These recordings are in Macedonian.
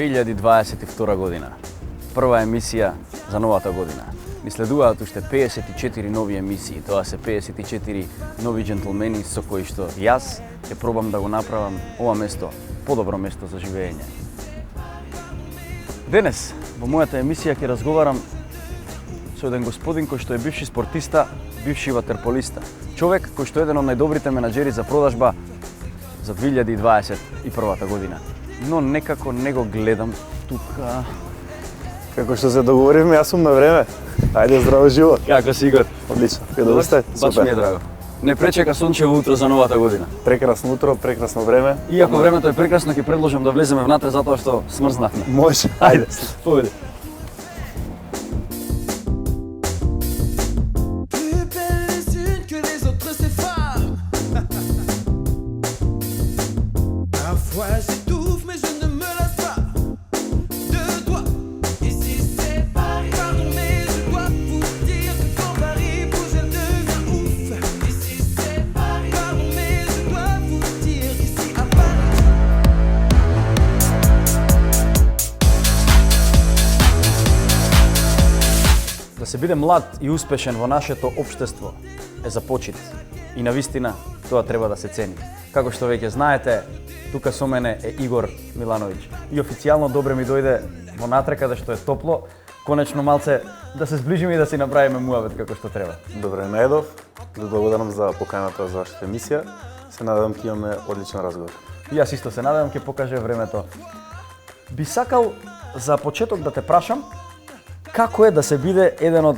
2022 година. Прва емисија за новата година. Ни следуваат уште 54 нови емисии. Тоа се 54 нови джентлмени со кои што јас ќе пробам да го направам ова место подобро место за живење. Денес во мојата емисија ќе разговарам со еден господин кој што е бивши спортиста, бивши ватерполиста. Човек кој што е еден од најдобрите менаџери за продажба за 2021 година. Но некако не го гледам тука. Како што се договоривме, јас сум на време. Ајде, здраво живо. Како си, Игор? Одлично. Вие добро сте? Баш ми е драго. Не пречека сончево утро за новата година. Прекрасно утро, прекрасно време. Иако времето е прекрасно, ќе предложам да влеземе внатре затоа што смрзнавме. Може. Ајде. Поведе. Да се биде млад и успешен во нашето општество е за почит. И навистина тоа треба да се цени. Како што веќе знаете, тука со мене е Игор Милановиќ. И официјално добре ми дојде во натре каде што е топло, конечно малце да се зближиме и да си направиме муавет како што треба. Добре најдов. Да благодарам за поканата за вашата емисија. Се надевам ќе имаме одличен разговор. И јас исто се надевам ќе покаже времето. Би сакал за почеток да те прашам како е да се биде еден од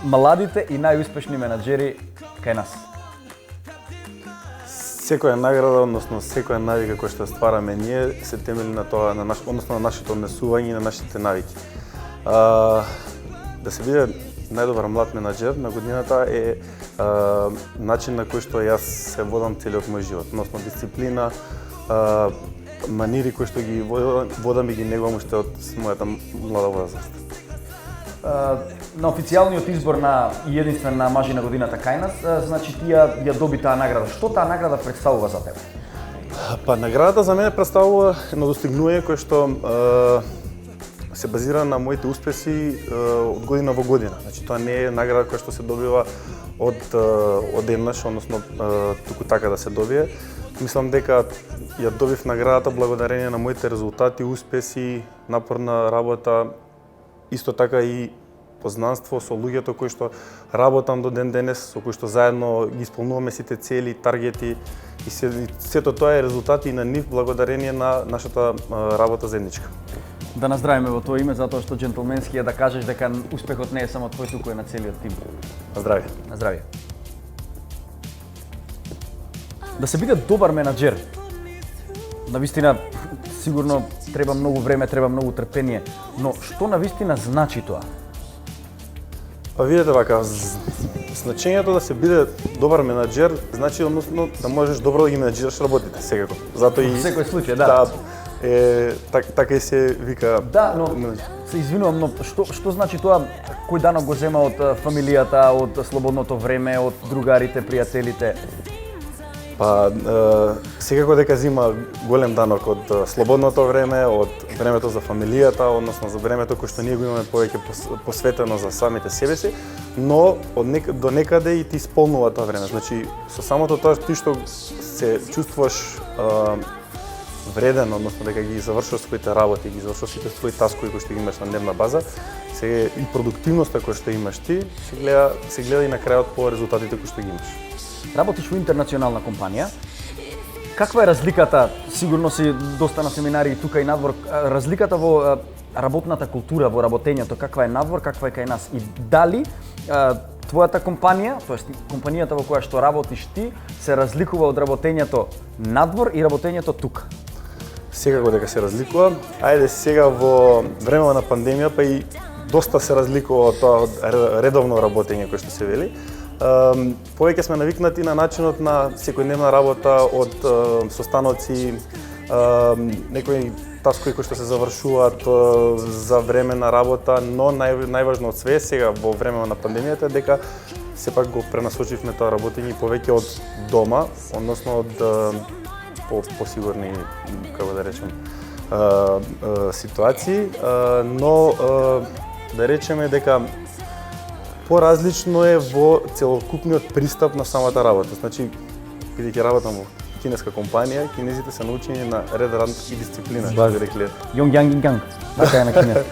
младите и најуспешни менаџери кај нас? Секоја награда, односно секоја навика која што ствараме ние се темели на тоа, односно на нашето однесување и на нашите навики. Да се биде најдобар млад менаџер на годината е начин на кој што јас се водам целиот мој живот, односно дисциплина, манири кои што ги водам и ги негувам уште од мојата млада возраст. На официјалниот избор на единствена мажи на годината кај нас, значи ти ја доби таа награда. Што таа награда представува за тебе? Па наградата за мене представува едно достигнување кое што се базира на моите успеси од година во година. Значи тоа не е награда која што се добива од еднаш, односно туку така да се добие. Мислам дека ја добив наградата благодарение на моите резултати, успеси, напорна работа, исто така и познанство со луѓето кои што работам до ден денес, со кои што заедно ги исполнуваме сите цели, таргети и сето тоа е резултати и на нив благодарение на нашата работа заедничка. Да наздравиме во тоа име затоа што џентлменски е да кажеш дека успехот не е само твој, туку е на целиот тим. Здравје. На здравје. Да се биде добар менаџер, навистина сигурно треба многу време, треба многу трпение, но што навистина значи тоа? Па видете вака, значењето да се биде добар менаџер значи односно да можеш добро да ги менаџираш работите секако. Затоа и секој случај, да. Така и се вика. Да, но се извинувам, но што значи тоа кој данок го зема од фамилијата, од слободното време, од другарите, пријателите? Па, секако дека зима голем данок од слободното време, од времето за фамилијата, односно за времето кое што ние го имаме повеќе посветено за самите себе си, но до некаде и ти исполнува тоа време. Значи, со самото тоа ти што се чувствуваш вреден, односно дека ги завршуваш своите работи, ги завршуваш сите своји таскови кои што ги имаш на дневна база, се и продуктивноста која што имаш ти, се гледа и на крајот по резултатите кои што ги имаш. Работиш во интернационална компанија. Каква е разликата, сигурно си доста на семинари и тука и надвор, разликата во работната култура, во работењето, каква е надвор, каква е кај нас? И дали твојата компанија, тоест компанијата во која што работиш ти, се разликува од работењето надвор и работењето тука? Секако дека се разликува. Ајде сега во времето на пандемија, па и доста се разликува од тоа редовно работење кој што се вели. Повеќе сме навикнати на начинот на секојдневна работа од состаноци, некои таскови кои што се завршуваат за време на работа, но најважно од све сега во време на пандемијата е дека сепак го пренасочивме тоа работење повеќе од дома, односно од посигурни, како да речем, ситуации, но да речеме дека поразлично е во целокупниот пристап на самата работа. Значи, бидејќи работам во кинеска компанија, кинезите се научени на ред, ранд и дисциплина, што би рекле. Јонг јанг ганг. Така е на кинески.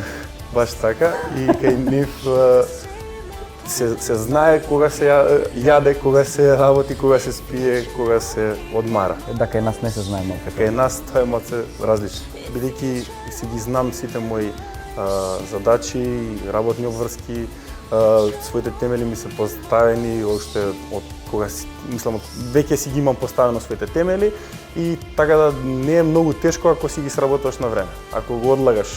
Баш така, и кај нив се знае кога се јаде, кога се работи, кога се спие, кога се одмара. Да, кај нас не се знае малку. Кај нас тоа е малце различно. Бидејќи си ги знам сите мои задачи, работни обврски, своите темели ми се поставени уште од кога си, мислам, веќе си ги имам поставено своите темели и така да не е многу тешко ако си ги сработуваш на време. Ако го одлагаш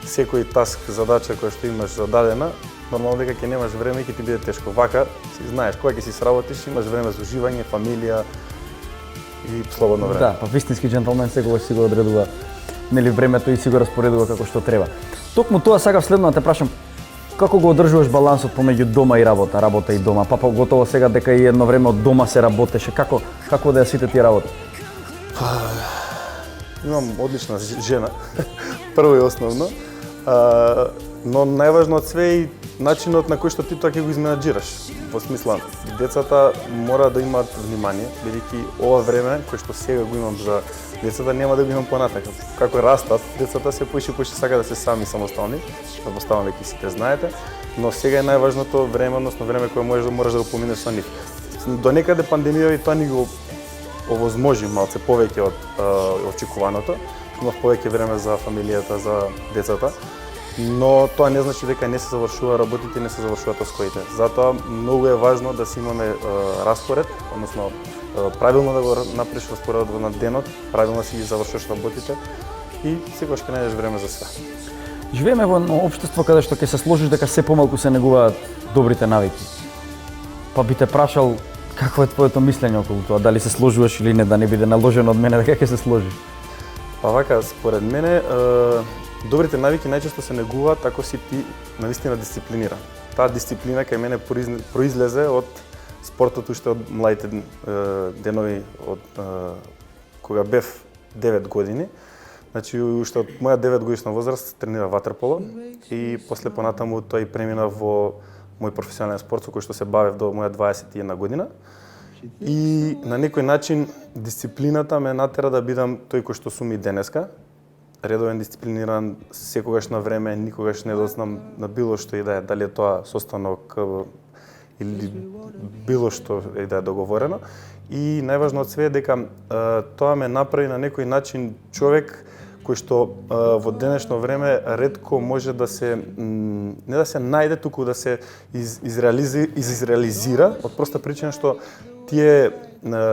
секој таск, задача која што имаш зададена, нормално дека ќе немаш време и ќе ти биде тешко. Вака си знаеш кога ќе си сработиш, имаш време за уживање, фамилија и слободно време. Да, па вистински джентлмен секогаш си го одредува нели времето и си го распоредува како што треба. Токму тоа сакав следно да те прашам, како го одржуваш балансот помеѓу дома и работа и дома? Па готово сега дека и едно време од дома се работеше, како да ја сите тие работи? Имам одлична жена, прво и основно, но најважно од све е начинот на кој што ти тоа ќе го изменаџираш. Во смисла, децата мора да имаат внимание, бидејќи ова време кој што сега го имам за децата нема да го имам понатака. Како растат, децата се поише сака да се сами самостојни, претпоставам веќе сите знаете, но сега е најважното време, односно време кое можеш да го поминеш со нив. До некаде пандемија и тоа ни го овозможи малце повеќе од очекуваното. Имав повеќе време за фамилијата, за децата, но тоа не значи дека не се завршува работите и не се завршуваат тоскоите. Затоа многу е важно да си имаме распоред, односно правилно да го направиш распоредот на денот, правилно да си ги завршиш работите и секогаш ќе најдеш време за све. Живееме во едно општество каде што ќе се сложиш дека се помалку се негуваат добрите навики. Па би те прашал какво е твоето мислење околу тоа, дали се сложуваш или не, да не биде наложено од мене дека ќе се сложиш? Па вака, според мене, добрите навики најчесто се негуваат ако си ти навистина дисциплиниран. Таа дисциплина кај мене произлезе од спортот уште од младите денови, од кога бев 9 години. Значи, уште од моја 9 годишна возраст тренира ватерполо и после понатаму тој премина во мој професионален спорт со кој што се бавев до моја 21 година. И на некој начин дисциплината ме натера да бидам тој кој што сум и денеска. Редовен, дисциплиниран, секогаш на време, никогаш не дознам на било што и да е, дали е тоа состанок или било што е да е договорено. И најважно од све е дека тоа ме направи на некој начин човек кој што во денешно време ретко може да се не да се најде, туку да се изреализира од проста причина што тие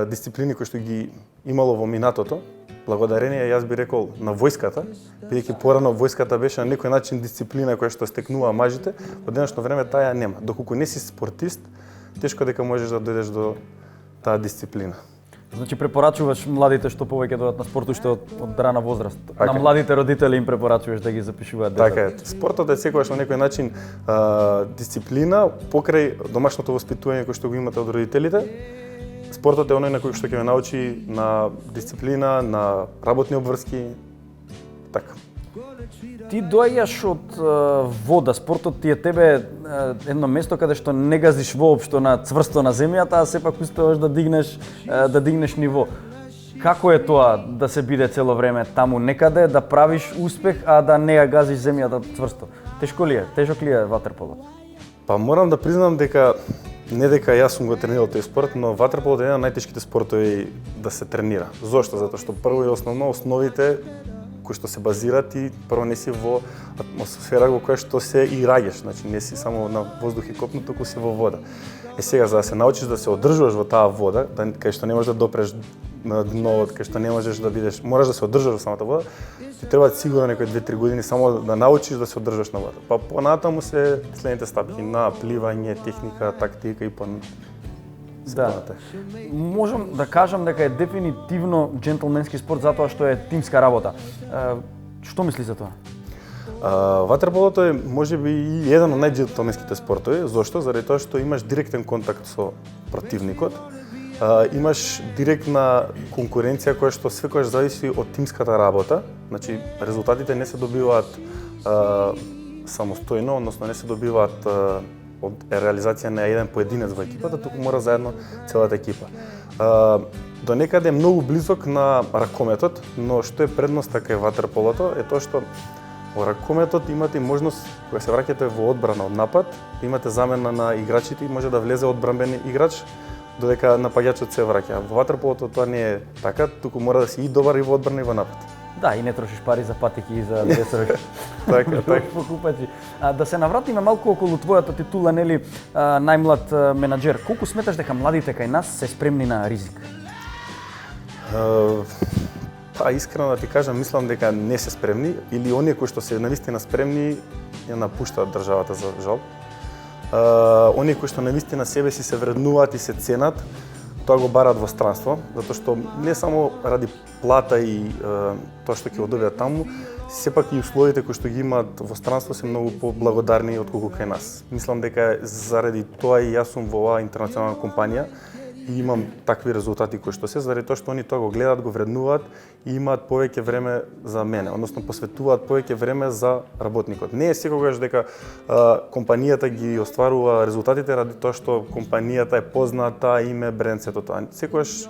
дисциплини кои што ги имало во минатото, благодарение, јас би рекол, на војската, бидејќи порано војската беше на некој начин дисциплина која што стекнува мажите, во денешно време таа ја нема. Доколку не си спортист, тешко дека можеш да дојдеш до таа дисциплина. Значи препорачуваш младите што повеќе дојдат на спорт уште од рана возраст. Така. На младите родители им препорачуваш да ги запишуваат децата. Така е. Спортот е секогаш на некој начин дисциплина покрај домашното воспитување кој што го имате од родителите. Спортот е оној на кој што ќе ме научи на дисциплина, на работни обврски, така. Ти доаѓаш од вода, спортот ти е тебе едно место каде што не газиш воопшто на цврсто на земјата, а сепак успеваш да дигнеш ниво. Како е тоа да се биде цело време таму некаде, да правиш успех, а да не ја газиш земјата цврсто? Тешко ли е? Тежок ли е ватерполот? Па морам да признам дека не дека јас сум го тренирал тој спорт, но ватерполот е еден од најтешките спортови да се тренира. Зошто? Затоа што прво и основно основите кои што се базираат и прво не си во атмосфера во која што се и раѓаш, значи не си само на воздух и копно, туку си во вода. Сега за да се научиш да се одржуваш во таа вода, кај што не можеш да допреш на дновот, кај што не можеш да бидеш, мораш да се одржуваш во самата вода, ти требаат сигурно некои 2-3 години само да научиш да се одржуваш на вода. Па понатаму се следните стапки на пливање, техника, тактика и Да. Можам да кажам дека е дефинитивно џентлменски спорт затоа што е тимска работа. Што мисли за тоа? Ватерполото е можеби и еден од најџентлменските спортови. Зошто? Заради тоа што имаш директен контакт со противникот. имаш директна конкуренција која што секогаш зависи од тимската работа. Значи резултатите не се добиваат самостојно, односно не се добиваат од реализација на еден поединец во екипата, туку мора заедно целата екипа. До некаде многу близок на ракометот, но што е предноста кај ватерполото е тоа што во ракометот имате можност кога се враќате во одбрана од напад, имате замена на играчите и може да влезе одбранбен играч додека напаѓачот се враќа. Во ватерполото тоа не е така, туку мора да си и добар и во одбрана и во напад. Да, и не трошиш пари за патеки и за дресови. Така. Покупачи. Да се навратиме малку околу твојата титула, нели, најмлад менаџер. Колку сметаш дека младите кај нас се спремни на ризик? Искрено да ти кажам, мислам дека не се спремни или оние кои што се навистина спремни ја напуштаат државата за жал. Оние кои што навистина себе си се вреднуваат и се ценат, тоа го бараат во странство, затоа што не само ради плата и тоа што ќе одобиат таму, сепак и условите кои што ги имаат во странство се многу поблагодарни отколку кај нас. Мислам дека заради тоа и јас сум во оваа интернационална компанија и имам такви резултати кои што се, заради тоа што они тоа го гледаат, го вреднуваат и имаат повеќе време за мене, односно посветуваат повеќе време за работникот. Не е секогаш дека компанијата ги остварува резултатите ради тоа што компанијата е позната, име, бренд, сето тоа. Секогаш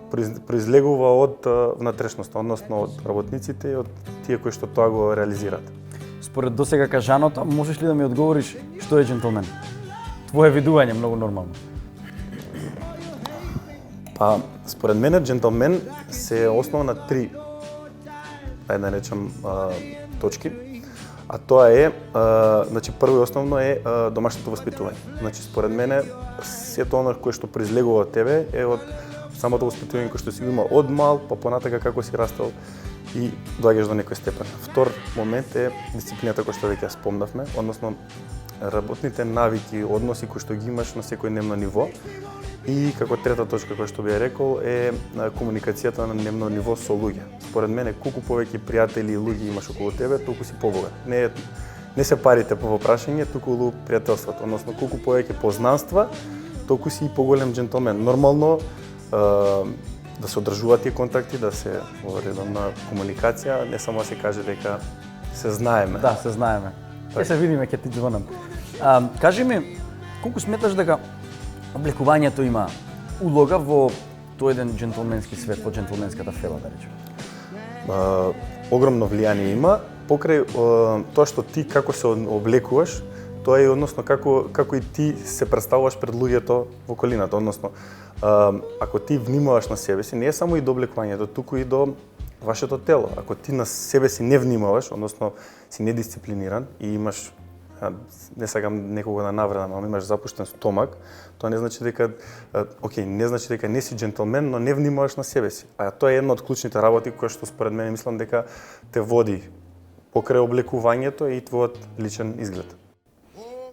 произлегува од внатрешноста, односно од работниците и од тие кои што тоа го реализираат. Според досега кажаното, можеш ли да ми одговориш што е џентлмен? Твое видување многу нормално. Според мене џентлмен се основа на три, да речем, точки. А тоа е, значи прво и основно е домашното воспитување. Значи според мене сето оно кое што произлегува од тебе е од самото воспитување кое што си има од мал, па понатака како си растал и доаѓаш до некој степен. Втор момент е дисциплината која што веќе ја спомнавме, односно работните навики, односи кои што ги имаш на секојдневно ниво. И како трета точка која што би ја рекол е комуникацијата на дневно ниво со луѓе. Според мене колку повеќе пријатели и луѓе имаш околу тебе, толку си побогат. Не се парите по прашање, туку пријателството, односно колку повеќе познанства, толку си и поголем џентлмен. Нормално да се одржуваат тие контакти, да се во редовна комуникација, не само да се каже дека се знаеме. Да, се знаеме. Ќе се видиме, ќе ти звонам. Кажи ми, колку сметаш дека облекувањето има улога во тој еден џентлменски свет, во џентлменската фела, да речеме? Огромно влијание има, покрај тоа што ти како се облекуваш, тоа е односно како и ти се представуваш пред луѓето во околината, односно ако ти внимаваш на себе си, не е само и до облекувањето, туку и до вашето тело. Ако ти на себе си не внимаваш, односно си недисциплиниран и имаш, не сакам некого да навредам, ама имаш запуштен стомак, тоа не значи дека не значи дека не си џентлмен, но не внимаваш на себе си. А тоа е една од клучните работи која што според мене мислам дека те води покрај облекувањето и твојот личен изглед.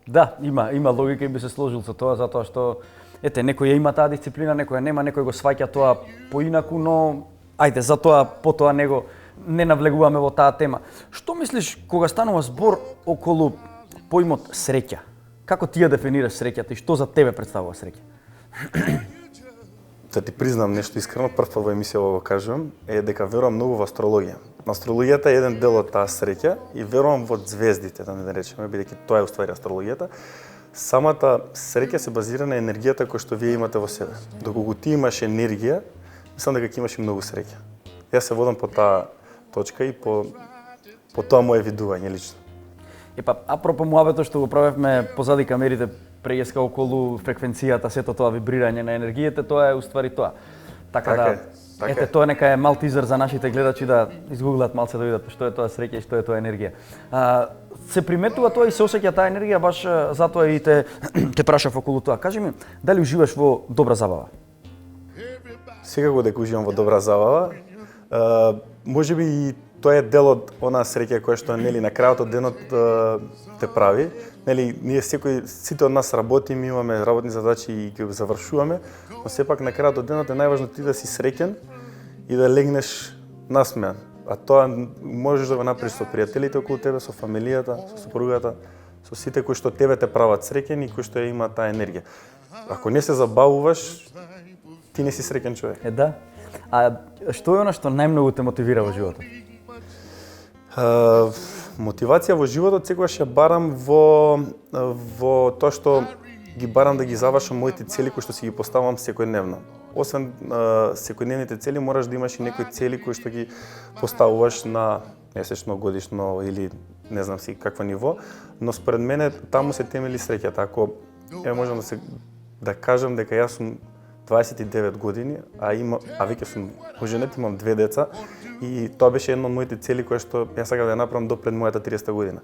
Да, има логика и би се сложил со тоа, затоа што некој ја има таа дисциплина, некој нема, некој го сваќа тоа поинаку, но ајде, затоа потоа не навлегуваме во таа тема. Што мислиш кога станува збор околу поимот среќа? Како ти ја дефинираш среќата и што за тебе представува среќа? Да ти признам нешто искрено, прв пат во емисија го кажувам, е дека верувам многу во астрологија. Астрологијата е еден дел од таа среќа и верувам во ѕвездите, да не речеме, бидејќи тоа е уствари астрологијата. Самата среќа се базира на енергијата која што вие имате во себе. Доколку ти имаш енергија, мислам дека ќе имаш и многу среќа. Јас се водам по таа точка и по тоа мое видување лично. Апропо муабето што го правевме позади камерите преска околу фреквенцијата, сето тоа вибрирање на енергиите, тоа е уствари тоа. Така тоа нека е мал тизер за нашите гледачи да изгуглат малце да видат што е тоа среќа и што е тоа енергија. Се приметува тоа и се осеќа таа енергија, баш затоа и те прашав околу тоа. Кажи ми, дали уживаш во добра забава? Секако дека уживам во добра забава. Можеби и тоа е дел од онаа среќа која што на крајот од денот те прави. Ние сите од нас работиме, имаме работни задачи и ги завршуваме, но сепак на крајот од денот е најважно ти да си среќен и да легнеш насмеан. А тоа можеш да го направиш со пријателите околу тебе, со фамилијата, со супругата, со сите кои што тебе те прават среќен и кои што ја имаат таа енергија. Ако не се забавуваш, ти не си среќен човек. Да. А што е она што најмногу те мотивира во животот? Мотивација во животот секогаш ја барам во тоа што ги барам да ги завршам моите цели кои што си ги поставам секојдневно. Освен секојдневните цели, мораш да имаш и некои цели кои што ги поставуваш на месечно, годишно или не знам си какво ниво, но според мене таму се темели среќата. Ако можам да кажам дека јас сум 29 години, а веќе сум оженет, имам 2 деца и тоа беше една од моите цели која што ја сакам да ја направам до пред мојата 30 година.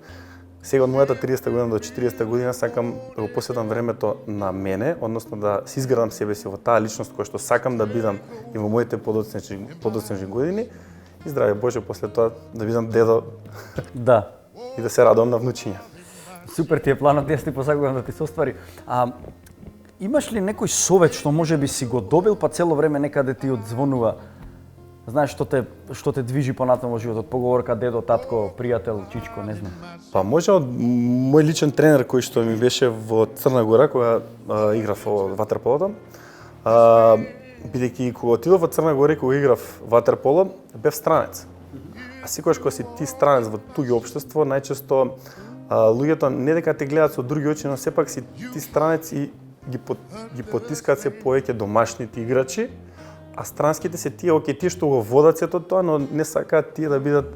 Сега од мојата 30 година до 40 година сакам да го посветам времето на мене, односно да си изградам себе си во таа личност која што сакам да бидам и во моите подоцнежни години и здраве Боже после тоа да бидам дедо. Да. И да се радувам на внучиња. Супер ти е планот, јас ти посакувам да ти се оствари. Имаш ли некој совет што можеби си го добил, па цело време некаде ти одзвонува? Знаеш што те движи понатаму во животот, поговорка дедо, татко, пријател, чичко, не знам. Па може од мој личен тренер кој што ми беше во Црна Гора кога играв во ватерполото. Бидејќи кога отидов во Црна Гора и кога играв ватерполо, бев странец. А секогаш кога си ти странец во туѓо општество, најчесто луѓето не дека те гледаат со други очи, но сепак си ти странец и ги потискаат се повеќе домашните играчи, а странските се тие тие што го водат сето тоа, но не сакаат тие да бидат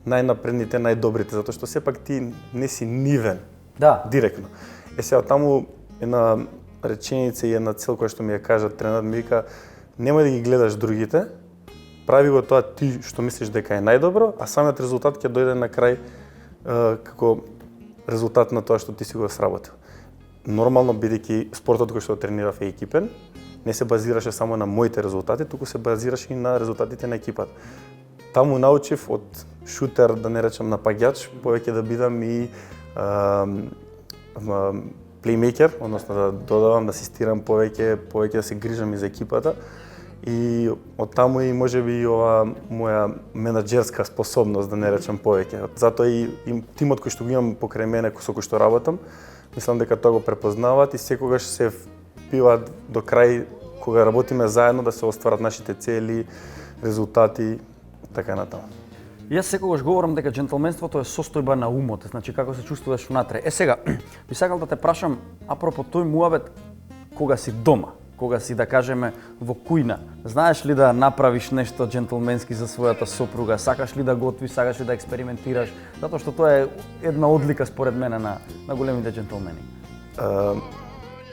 најнапредните, најдобрите, затоа што сепак ти не си нивен. Да. Директно. Сега таму една реченица и една цел која што ми ја кажа тренерот ми вика: немој да ги гледаш другите, прави го тоа ти што мислиш дека е најдобро, а самиот резултат ќе дојде на крај како резултат на тоа што ти си го сработил. Нормално, бидејќи спортот кој што тренирав е екипен, не се базираше само на моите резултати, туку се базираше и на резултатите на екипата. Таму научив од шутер, да не речам напаѓач, повеќе да бидам и плеймейкер, односно да додавам, да асистирам повеќе да се грижам и за екипата. И од таму и можеби и ова моја менаџерска способност, да не речам повеќе. Затоа и тимот кој што го имам покрај мене, со кој што работам, мислам дека тоа го препознаваат и секогаш се впиваат до крај кога работиме заедно да се остварат нашите цели, резултати, така натаму. Јас секогаш говорам дека џентлменството е состојба на умот, значи како се чувствуваш внатре. Сега, би сакал да те прашам апропо тој муабет кога си дома, кога си, да кажеме, во кујна. Знаеш ли да направиш нешто џентлменски за својата сопруга? Сакаш ли да готвиш, сакаш ли да експериментираш? Затоа што тоа е една одлика според мене на големите џентлмени.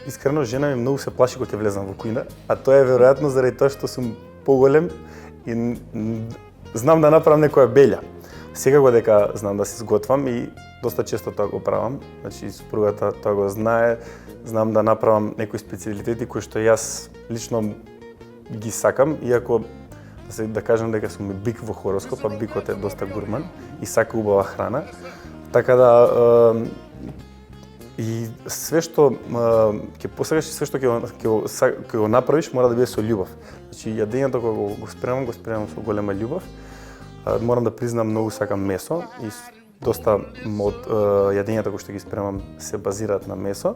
Искрено, жена ми многу се плаши кога ќе влезам во кујна, а тоа е веројатно заради тоа што сум поголем и знам да направам некоја белја. Секако дека знам да се сготвам и доста често тоа го правам. Значи, супругата тоа го знае, знам да направам некои специјалитети кои што јас лично ги сакам, иако да кажам дека сум бик во хороскоп, а бикот е доста гурман и сака убава храна. Така да и све што ќе посакаш, све што ќе го направиш мора да биде со љубов. Значи јадењето кога го спремам со голема љубов. Морам да признам, многу сакам месо и доста од јадењата кои што ги спремам се базираат на месо.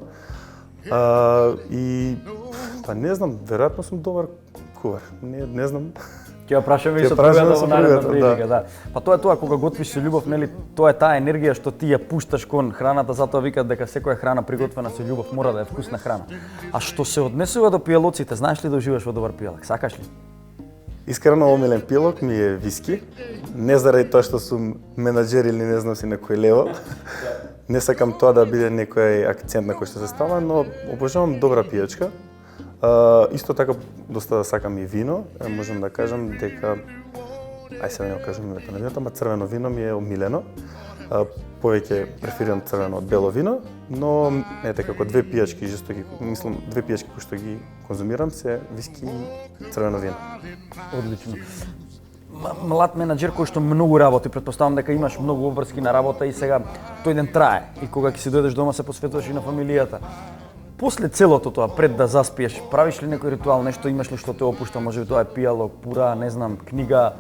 И па не знам, веројатно сум добар кувар. Не знам. Ќе ја прашаме и сопругата во наредна прилика, да. Па тоа е тоа кога готвиш со љубов, нели, тоа е таа енергија што ти ја пушташ кон храната, затоа викаат дека секоја храна приготвена со љубов мора да е вкусна храна. А што се однесува до пијалоците, знаеш ли да уживаш во добар пијалок? Сакаш ли? Искрено, омилен пијалок ми е виски. Не заради тоа што сум менаџер или не знам си на кој лево. Не сакам тоа да биде некој акцент на кој што се става, но обожавам добра пијачка. Исто така доста сакам и вино. Можам да кажам дека сега не кажам името на виното, ама црвено вино ми е омилено. Повеќе преферирам црвено од бело вино, но ете како две пијачки жестоки, мислам две пијачки кои што ги конзумирам се виски и црвено вино. Одлично. Млад менаџер кој што многу работи, претпоставам дека имаш многу обврски на работа и сега тој ден трае и кога ќе си дојдеш дома се посветуваш и на фамилијата. После целото тоа, пред да заспиеш, правиш ли некој ритуал, нешто имаш ли што те опушта, можеби тоа е пијалок, пура, не знам, книга?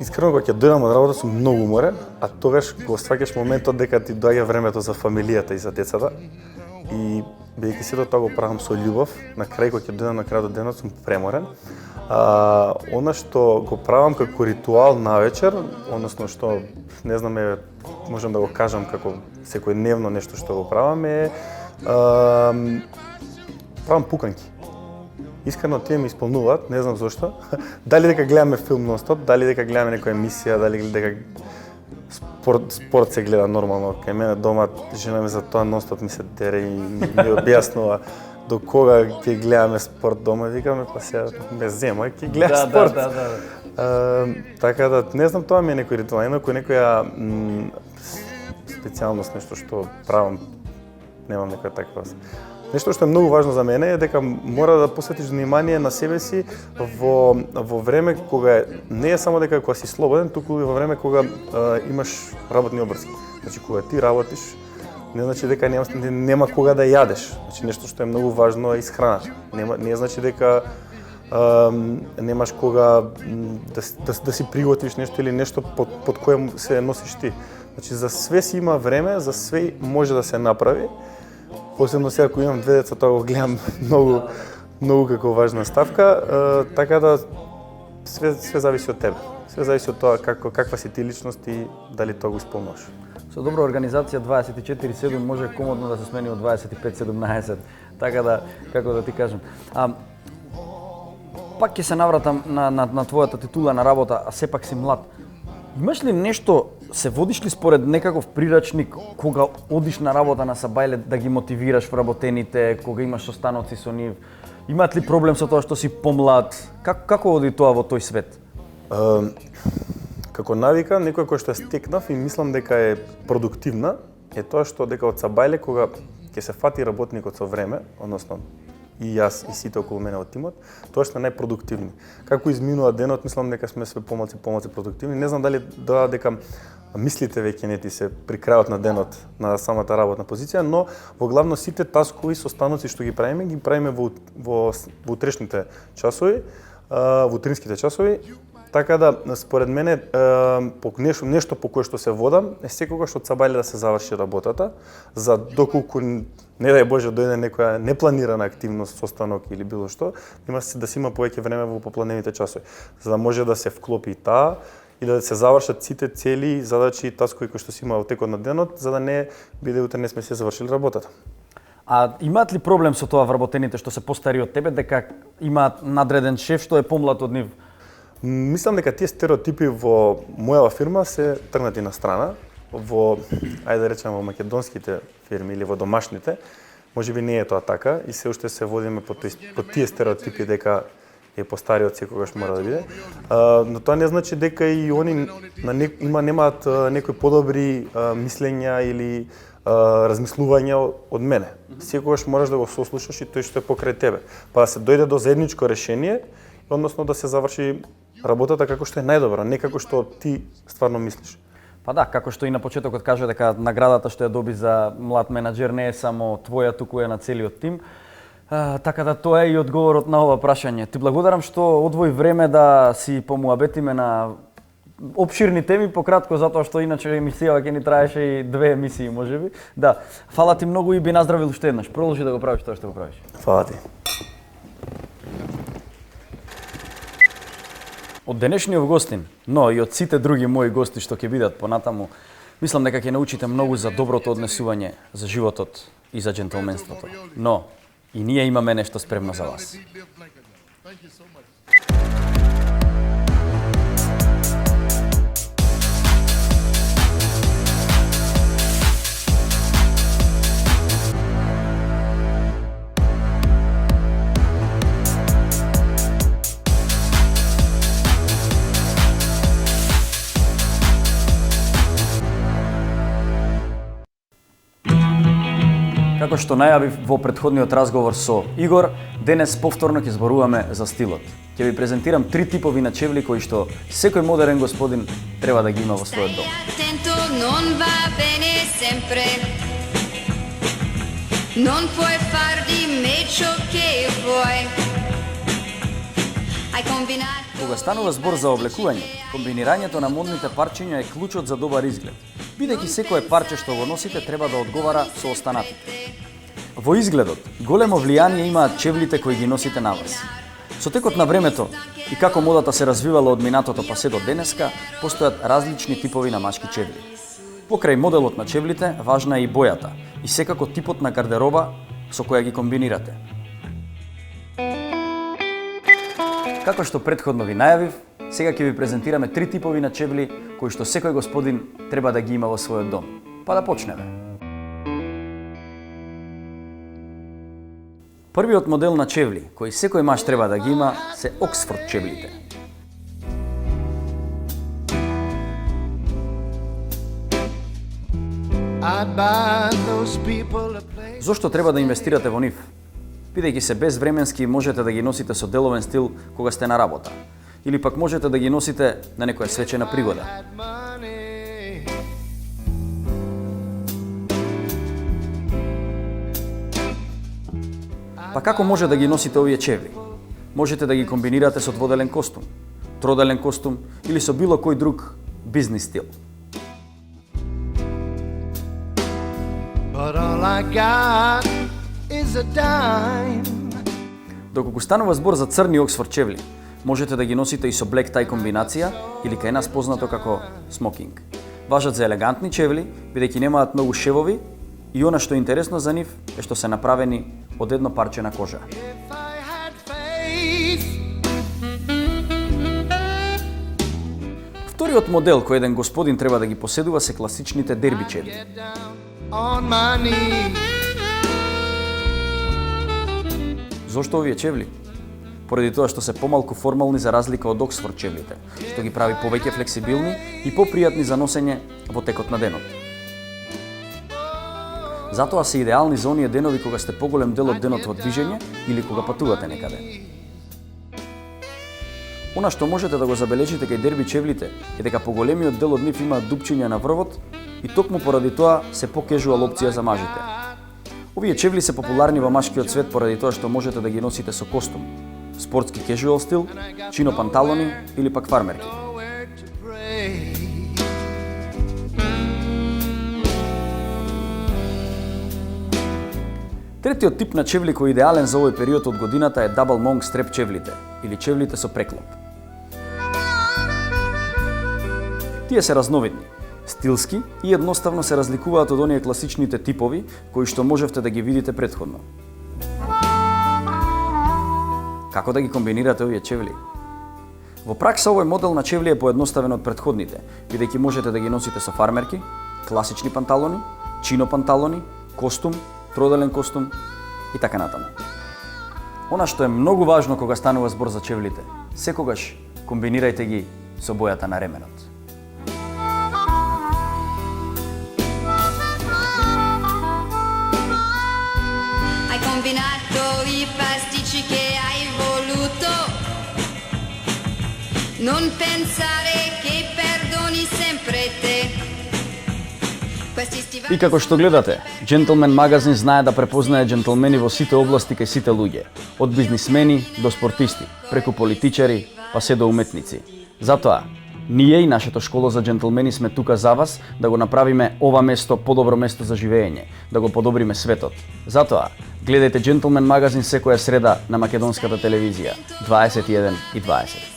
Искрено, кога ќе дојдам од работа сум многу уморен, а тогаш го сваќаш моментот дека ти доаѓа времето за фамилијата и за децата. И бидејќи сето тоа го правам со љубов, на крај кога ќе дојдам на крајот од денот сум преморен. Она што го правам како ритуал навечер, односно што не знам, можам да го кажам како секојдневно нешто што го правам е правам пуканки. Искрено тие ми исполнуваат, не знам зошто. Дали дека гледаме филм нон-стоп, дали дека гледаме некоја емисија, дали дека спорт се гледа нормално. Кај мене дома жена ми за тоа нон-стоп ми се дере и ми објаснува до кога ќе гледаме спорт дома, викаме па сега ме зема, ќе гледа спорт. Така да не знам, тоа ми е некој ритуал, некоја специјалност, нешто што правам, немам некоја таква. Нешто што е многу важно за мене е дека мора да посветиш внимание на себе си во време кога не е само дека кога си слободен, туку и во време кога имаш работни обврски. Значи кога ти работиш, не значи дека нема кога да јадеш. Значи нешто што е многу важно е исхраната. Не значи дека немаш кога да си приготвиш нешто или нешто под кое се носиш ти. Значи за све си има време, за све може да се направи. Посебно сега кога имам две деца, тоа го гледам многу како важна ставка, така да све зависи од тебе. Све зависи од тоа каква си ти личност и дали тоа го исполнуваш. Со добра организација 24/7 може комодно да се смени од 25/17, така да, како да ти кажам. Пак ќе се навратам на твојата титула на работа, а сепак си млад. Имаш ли нешто, се водиш ли според некаков прирачник кога одиш на работа на Сабајле да ги мотивираш вработените, кога имаш состаноци со нив? Имаат ли проблем со тоа што си помлад? Како оди тоа во тој свет? Како навика, некој кој што е стекнав и мислам дека е продуктивна, е тоа што дека од Сабајле кога ќе се фати работникот со време, односно и јас и сите околу мене од тимот, тоа што е најпродуктивни. Како изминува денот, мислам дека сме све помалку продуктивни. Не знам дали дека мислите веќе не ти се при крајот на денот на самата работна позиција, но во главно сите таскови состаноци што ги правиме во утрешните часови, во утринските часови. Така да, според мене, нешто по кое што се водам е секогаш од Сабајле да се заврши работата, за доколку, не дај Боже, дојде некоја непланирана активност, состанок или било што, да се има повеќе време во попланените часови, за да може да се вклопи и таа и да се завршат сите цели, задачи и таскови кои што си има во текот на денот, за да не биде утре не сме се завршили работата. А имаат ли проблем со тоа вработените што се постари од тебе, дека имаат надреден шеф што е помлад од нив? Мислам дека тие стереотипи во мојава фирма се тргнати на страна. Во, ајде да речеме, во македонските фирми или во домашните, можеби не е тоа така и се уште се водиме по тие стереотипи дека е постариот секогаш мора да биде. Но тоа не значи дека и они немаат некои подобри мислења или размислувања од мене. Секогаш мораш да го сослушаш и тој што е покрај тебе, па да се дојде до заедничко решение, односно да се заврши работата како што е најдобро, не како што ти стварно мислиш. Па да, како што и на почетокот кажа дека наградата што ја доби за млад менаџер не е само твоја, туку е на целиот тим. Така да тоа е и одговорот на ова прашање. Ти благодарам што одвои време да си помуабетиме на обширни теми, пократко затоа што иначе емисијава ќе ни траеше и 2 емисии можеби. Да, фала ти многу и би наздравил уште еднаш. Продолжи да го правиш тоа што го правиш. Фала ти. Од денешниот гостин, но и од сите други мои гости што ќе бидат понатаму, мислам дека ќе научите многу за доброто однесување, за животот и за џентлменството. Но и ние имаме нешто спремно за вас. Како што најавив во претходниот разговор со Игор, денес повторно ќе зборуваме за стилот. Ќе ви презентирам 3 типови начевли кои што секој модерен господин треба да ги има во својот дом. Кога станува збор за облекување, комбинирањето на модните парчиња е клучот за добар изглед, бидејќи секое парче што го носите треба да одговара со останатите. Во изгледот, големо влијание имаат чевлите кои ги носите на вас. Со текот на времето и како модата се развивала од минатото па се до денеска, постојат различни типови на машки чевли. Покрај моделот на чевлите, важна е и бојата и секако типот на гардероба со која ги комбинирате. Како што претходно ви најавив, сега ќе ви презентираме 3 типови на чевли кои што секој господин треба да ги има во својот дом. Па да почнеме. Првиот модел на чевли кои секој маж треба да ги има се Оксфорд чевлите. Зошто треба да инвестирате во нив? Бидејќи се безвременски, можете да ги носите со деловен стил кога сте на работа. Или пак можете да ги носите на некоја свечена пригода. Па како може да ги носите овие чевли? Можете да ги комбинирате со дводелен костум, троделен костум или со било кој друг бизнис стил. Доколку станува збор за црни Оксфорд чевли, можете да ги носите и со black tie комбинација или кај нас познато како смокинг. Важат за елегантни чевли, бидејќи немаат многу шевови и она што е интересно за нив е што се направени од едно парче на кожа. Вториот модел кој еден господин треба да ги поседува се класичните дерби чевли. Зошто овие чевли? Поради тоа што се помалку формални за разлика од Оксфорд чевлите, што ги прави повеќе флексибилни и попријатни за носење во текот на денот. Затоа се идеални за оние денови кога сте поголем дел од денот во движење или кога патувате некаде. Она што можете да го забележите кај дерби чевлите е дека поголемиот дел од нив имаат дупчиња на врвот и токму поради тоа се по-кежуал опција за мажите. Овие чевли се популарни во машкиот свет поради тоа што можете да ги носите со костум, спортски кежуал стил, чино панталони или пак фармерки. Третиот тип на чевли кој е идеален за овој период од годината е Double Monk Strap чевлите или чевлите со преклоп. Тие се разновидни, стилски и едноставно се разликуваат од оние класичните типови кои што можевте да ги видите претходно. Како да ги комбинирате овие чевли? Во пракса овој модел на чевли е поедноставен од претходните, бидејќи можете да ги носите со фармерки, класични панталони, чино панталони, костум, троделен костум и така натаму. Она што е многу важно кога станува збор за чевлите, секогаш комбинирајте ги со бојата на ременот. Hai combinato i pasticci che hai voluto. Non pensare che perdoni sempre te. И како што гледате, Gentleman магазин знае да препознае джентлмени во сите области кај сите луѓе, од бизнисмени до спортисти, преку политичари, па се до уметници. Затоа, ние и нашето школа за джентлмени сме тука за вас да го направиме ова место подобро место за живење, да го подобриме светот. Затоа, гледајте Gentleman магазин секоја среда на македонската телевизија, 21:20.